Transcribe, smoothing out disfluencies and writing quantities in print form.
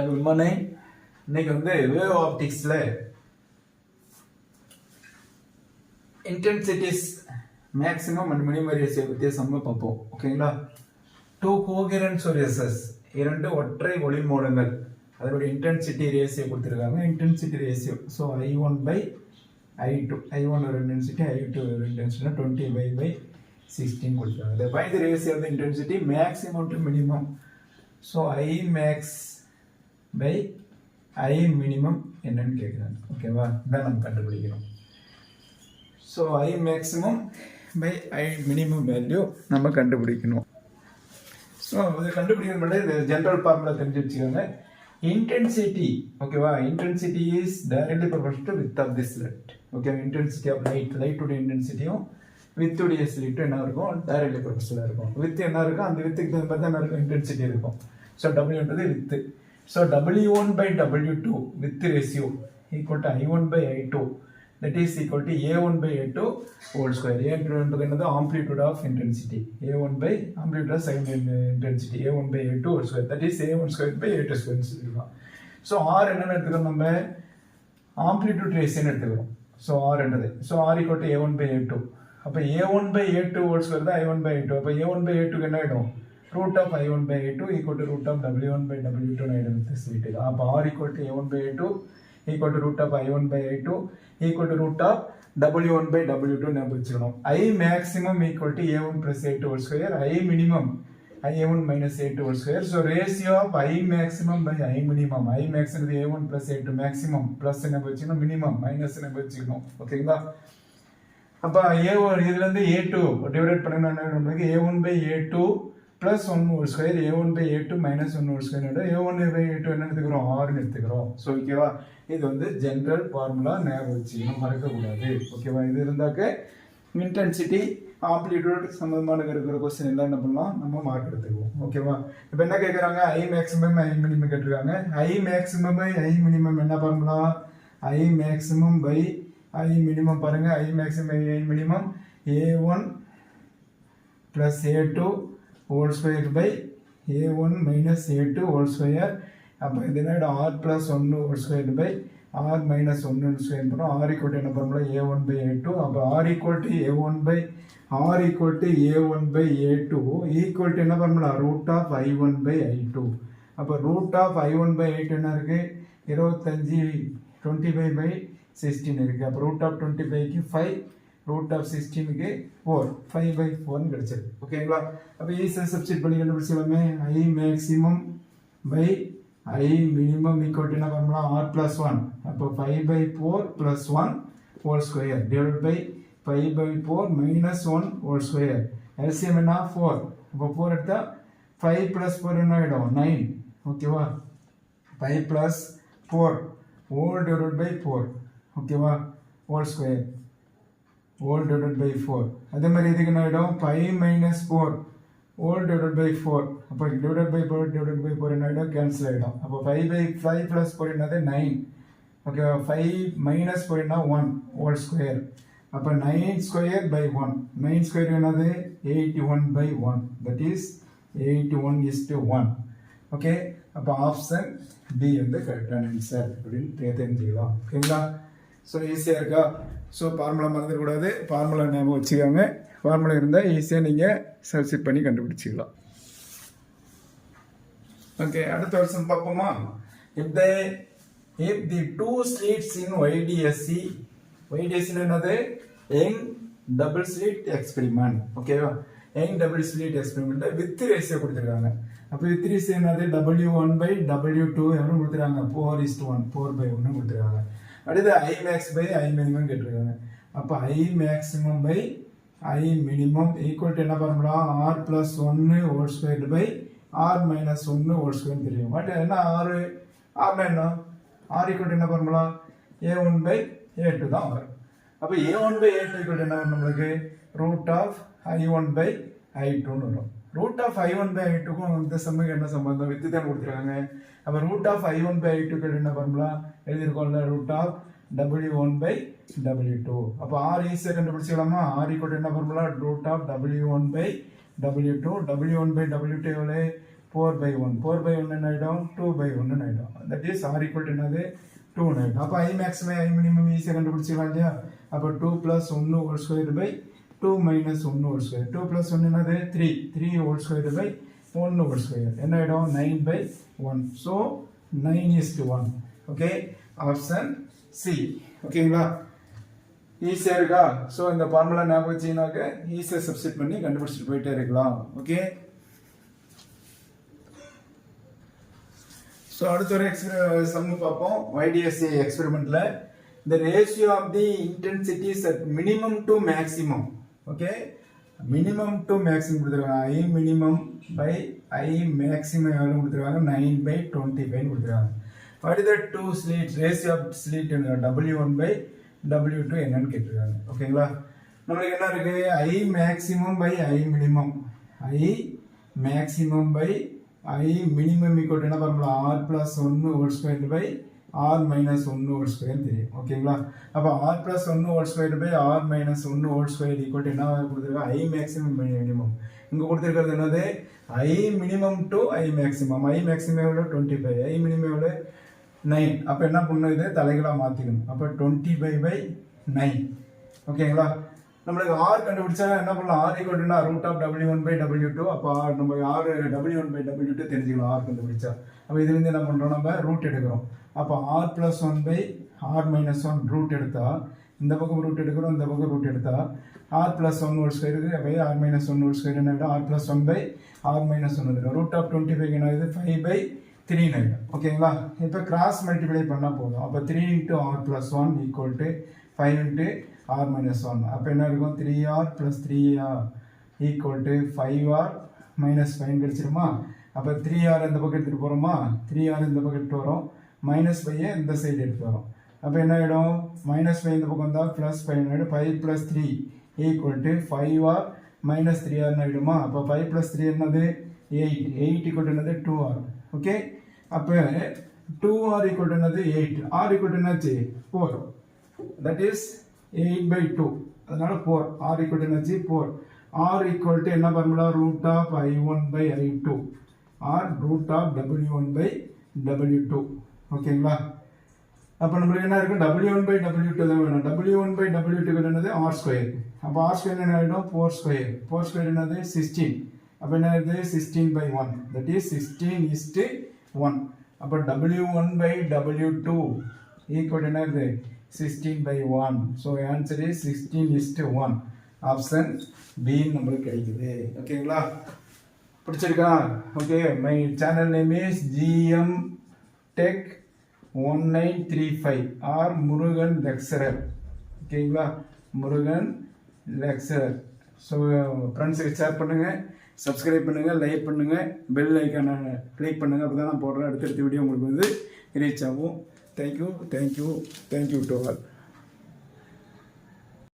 Good morning. இன்னைக்கு wave ஆப்டிக்ஸில் intensities maximum and minimum ratio பற்றிய சம்ம பார்ப்போம். ஓகேங்களா? டூ கோஹெரண்ட் சோர்சஸ், இரண்டு ஒற்றை ஒளி மூலங்கள், அதோட இன்டென்சிட்டி ரேஷியோ கொடுத்துருக்காங்க. Intensity ratio so I1/I2, I1 ஒரு இன்டென்சிட்டி, I2 ஒரு இன்டென்சிட்டி 20/16 கொடுத்துருக்காங்க. By the ratio of the intensity maximum to minimum. So I minimum என்னன்னு கேட்குறாங்க. ஓகேவா? இதான் நம்ம கண்டுபிடிக்கணும். So I maximum by I minimum value நம்ம கண்டுபிடிக்கணும். ஸோ இதை கண்டுபிடிக்கிற மட்டும் இது ஜென்ரல் ஃபார்முலா தெரிஞ்சு வச்சுக்கோங்க. இன்டென்சிட்டி, ஓகேவா? Intensity is directly proportional to width of this light. Okay, intensity of லைட்டுடைய இன்டென்சிட்டியும் வித்துடைய ஸ்லிட்டும் என்ன இருக்கும்? டைரக்ட்லி ப்ரொபோர்ஷனலாக இருக்கும். வித் என்ன இருக்கும்? அந்த வித்துக்கு தகுந்த மாதிரி தான் இருக்கும் இன்டென்சிட்டி இருக்கும். ஸோ டபிள்யூன்றது வித்து. So W1/W2 with ratio equal to I1/I2, that is equal to A1/A2 whole square. A என்னது? amplitude of intensity. amplitude of sound intensity A1/A2 whole square, that is A1 square by A2 square சொல்லிடலாம். So R என்னன்னு எடுத்துக்கிறோம்? நம்ம amplitude ரேஷியோன்னு எடுத்துக்கிறோம். So R என்னது? So R equal to A1/A2. அப்போ A1/A2 whole square தான் I1/A2. அப்போ A1/A2 என்ன ஆகிடும்? root of I1/A2 equal to root of W1/W2 ஆகிடும் வித் ஸ்லிட். அப்போ R equal to A1/A2 equal to root of I1/I2 equal to root of W1/W2 ஞாபகம் வச்சுக்கணும். I maximum equal to A1 plus A2 whole square, I minimum A1 minus A2 whole square. So ratio of I maximum by I minimum. I maximum A1 plus A2 maximum plus ஞாபகம் வச்சுக்கணும், minimum minus ஞாபகம் வச்சுக்கணும். ஓகேங்களா? அப்போ A1 இதுலேருந்து A2 divide பண்ண நம்மளுக்கு A1/A2 plus 1 whole square, A1/A2 minus 1 whole square. A1/A2 என்ன எடுத்துக்கிறோம்? R எடுத்துக்கிறோம். ஸோ ஓகேவா? இது ஜென்ரல் ஃபார்முலா ஞாபகம் வச்சுக்கணும், மறக்கக்கூடாது. ஓகேவா? இது இருந்தாக்க இன்டென்சிட்டி ஆம்ப்ளிடியூட் சம்பந்தமான இருக்கிற கொஸ்டின் எல்லாம் என்ன பண்ணலாம்? நம்ம மார்க் எடுத்துக்குவோம். ஓகேவா? இப்போ என்ன கேட்குறாங்க? I maximum I minimum கேட்டிருக்காங்க. I maximum by I minimum என்ன formula? I maximum by I minimum பாருங்க. I maximum by I minimum A1 plus A2 whole square by A1 minus A2 whole square. அப்போ இது என்ன? R plus 1 whole square by R minus 1 whole square பண்ணுறோம். R equal to என்ன பண்ணலாம்? A1/A2. அப்போ R equal to A1/A2 equal to என்ன பண்ணலாம்? root of I1/I2. அப்போ root of I1/I2 என்ன இருக்கு? 25 25/16 இருக்கு. அப்போ root of 25க்கு 5, root of 16க்கு 4, 5/4 கிடைச்சது. ஓகேங்களா? அப்போ ஈஸியாக சப்ஸ்டிட் பண்ணி கண்டுபிடிச்சலாமே. I maximum by I minimum equal to என்ன பண்ணலாம்? R plus 1. அப்போ 5/4 plus 1 whole square divided by 5/4 minus 1 whole square. LCM என்ன? 4. அப்போ 4 எடுத்தா 5 plus 4 என்ன ஆகிடும்? 9. ஓகேவா? 5 plus 4 whole divided by 4. ஓகேவா? whole square whole divided by 4. அதே மாதிரி இதுக்கு என்ன ஆகிடும்? 5 minus 4 whole divided by 4. அப்போ divided by 4 divided by 4 என்ன ஆகிடும்? கேன்சல் ஆகிடும். அப்போ 5/5 plus 4 என்னது? 9. ஓகே, 5 minus 4 என்ன? 1 whole square. அப்போ 9 square by 1. 9 square என்னது? 81/1. that is 81:1. ஓகே, அப்போ ஆப்ஷன் டி கரெக்டான ஆன்சர் அப்படின்னு தெரிஞ்சுக்கலாம். ஓகேங்களா? ஸோ ஈஸியாக இருக்கா? ஸோ ஃபார்முலா மறந்துடக்கூடாது. ஃபார்முலா ஞாபகம் வச்சுக்கோங்க. ஃபார்முலா இருந்தால் ஈஸியாக நீங்கள் சப்ஸ்டிட் பண்ணி கண்டுபிடிச்சிக்கலாம். ஓகே, அடுத்த வருஷம் பார்ப்போமா? if the two slits in YDSC என்னது? Young double slit experiment. ஓகேவா? Young double slit experiment with ratio கொடுத்துருக்காங்க. அப்போ வித் ரேஷியோ என்னது? W1/W2 எவ்வளோ கொடுத்துருக்காங்க? 4:1, 4/1 கொடுத்துருக்காங்க. அடுத்து I max by I minimum கேட்டிருக்காங்க. அப்போ I maximum by I minimum equal to என்ன formula? R plus 1 whole square by R minus 1 whole square தெரியும். பட் என்ன? R என்ன? R equal to என்ன ஃபார்முலா? A1/A2 தான் வரும். அப்போ A1/A2 equal to என்ன வரும் நம்மளுக்கு? root of I1/I2ன்னு வரும். root of I1/I2க்கும் இந்த சம்முக்கு என்ன சம்பந்தம்? வித்து தான் கொடுத்துருக்காங்க. அப்போ root of I1/I2 என்ன ஃபார்முலா எழுதியிருக்கோம்ல? root of W1/W2. அப்போ R ஈஸியாக கண்டுபிடிச்சிக்கலாமா? R equal to என்ன formula? root of W1/W2. W1/W2 எவ்வளோ? 4/1 4/1 என்ன ஆகிடும் 2/1 ஆகிடும். That is or equal to என்னது 2 ஆகிடும். அப்போ ஐ மேக்ஸிமம் ஐ மினிமம் ஈஸியாக கண்டுபிடிச்சிக்கலாம் இல்லையா? அப்போ 2 + 1 whole square by 2 - 1 whole square. 2 + 1 என்னது 3 3 whole square by 1 whole square என்ன ஆகிடும் 9/1. ஸோ 9:1. Okay, option C. ஓகேங்களா? ஈஸியாக இருக்கா? ஸோ இந்த ஃபார்முலா ஞாபகம் வச்சிங்கனாக்க ஈஸியாக சப்ஸ்டிட் பண்ணி கண்டுபிடிச்சிட்டு போயிட்டே இருக்கலாம். ஓகே, ஸோ அடுத்த ஒரு சம் பார்ப்போம். YDSA எக்ஸ்பெரிமெண்ட்ல the ratio of the intensities at minimum to maximum. Okay, minimum to maximum கொடுத்துருக்காங்க. I minimum by I maximum எவ்வளோ கொடுத்துருக்காங்க 9/25 கொடுத்துருக்காங்க. What is the two slits ratio of slit W1/W2 என்னன்னு கேட்டிருக்காங்க. ஓகேங்களா? நம்மளுக்கு என்ன இருக்கு I maximum by I minimum. I maximum by I minimum equal to என்ன பண்ணலாம் R plus 1 whole square by R minus 1 whole square தெரியும். ஓகேங்களா? அப்போ R plus 1 whole square by R minus 1 whole square equal to என்ன கொடுத்துருக்காங்க I maximum by minimum. இங்கே கொடுத்துருக்கிறது என்னது I minimum to I maximum. I maximum எவ்வளோ 25, I minimum எவ்வளோ 9. அப்போ என்ன பண்ணணும் இது தலைகளாக மாற்றிக்கணும். அப்போ 25/9. ஓகேங்களா? நம்மளுக்கு R கண்டுபிடிச்சா என்ன பண்ணலாம் R equal to root of W1/W2. அப்போ நம்ம R W1/W2 தெரிஞ்சுக்கலாம் R கண்டுபிடிச்சா. அப்போ இதுலேருந்து என்ன பண்ணுறோம் நம்ம ரூட் எடுக்கிறோம். அப்போ R + 1/R - 1 ரூட் எடுத்தா இந்த பக்கம் ரூட் எடுக்கிறோம், இந்த பக்கம் ரூட் எடுத்தா R + 1 whole square by R - 1 whole square என்ன R + 1/R - 1 ரூட் ஆஃப் 25 என்ன ஆகுது 5/3 ஆகிடும். ஓகேங்களா? இப்போ கிராஸ் மல்டிப்ளை பண்ணால் போதும். அப்போ 3 × R + 1 ஈக்குவல் டு 5 × R - 1. அப்போ என்ன இருக்கும் 3R + 3R equal to 5R - 5 கிடைச்சிருமா? அப்போ 3R இந்த பக்கம் எடுத்துகிட்டு போகிறோமா, 3R இந்த பக்கம் எடுத்து வரோம், -5 இந்த சைடு எடுத்து வரோம். அப்போ என்ன ஆகிடும் -5 இந்த பக்கம் வந்தால் +5 ஆகிடும். 5 + 3 ஈக்குவல் டு 5R - 3R ஆகிடுமா? அப்போ 5 + 3 என்னது 8. 8 ஈக்குவல் டு என்னது 2R. ஓகே, அப்போ 2R ஈக்குவல் டு என்னது 8. R ஈக்குவல் டு என்னாச்சு 4. That is 8/2. அதனால 4. R ஈக்குவல் டு என்னாச்சு 4. R ஈக்குவல் டு என்ன formula root of I1/I2 or root of W1/W2. ஓகேங்களா? அப்போ நம்மளுக்கு என்ன இருக்கும் W1/W2 தான் வேணும். W1/W2 என்னது R². அப்போ R² என்ன ஆகிடும் 4². 4² என்னது 16. அப்போ என்ன ஆகுது 16/1. That is 16:1. அப்போ W1/W2 ஈக்குவல் என்ன ஆகுது 16/1. So answer is 16:1. Option B நம்மளுக்கு கிடைக்குது. ஓகேங்களா? பிடிச்சிருக்கா? Okay, my channel name is GM Tech 1935 R Murugan lecturer. ஓகேங்களா? முருகன் லெக்சரர். ஸோ ஃப்ரெண்ட்ஸுக்கு ஷேர் பண்ணுங்கள், சப்ஸ்கிரைப் பண்ணுங்கள், லைக் பண்ணுங்கள், பெல் ஐக்கானை கிளிக் பண்ணுங்கள். அப்போ தான் நான் போடுற அடுத்தடுத்த வீடியோ உங்களுக்கு வந்து ரீச் ஆகும். Thank you to all.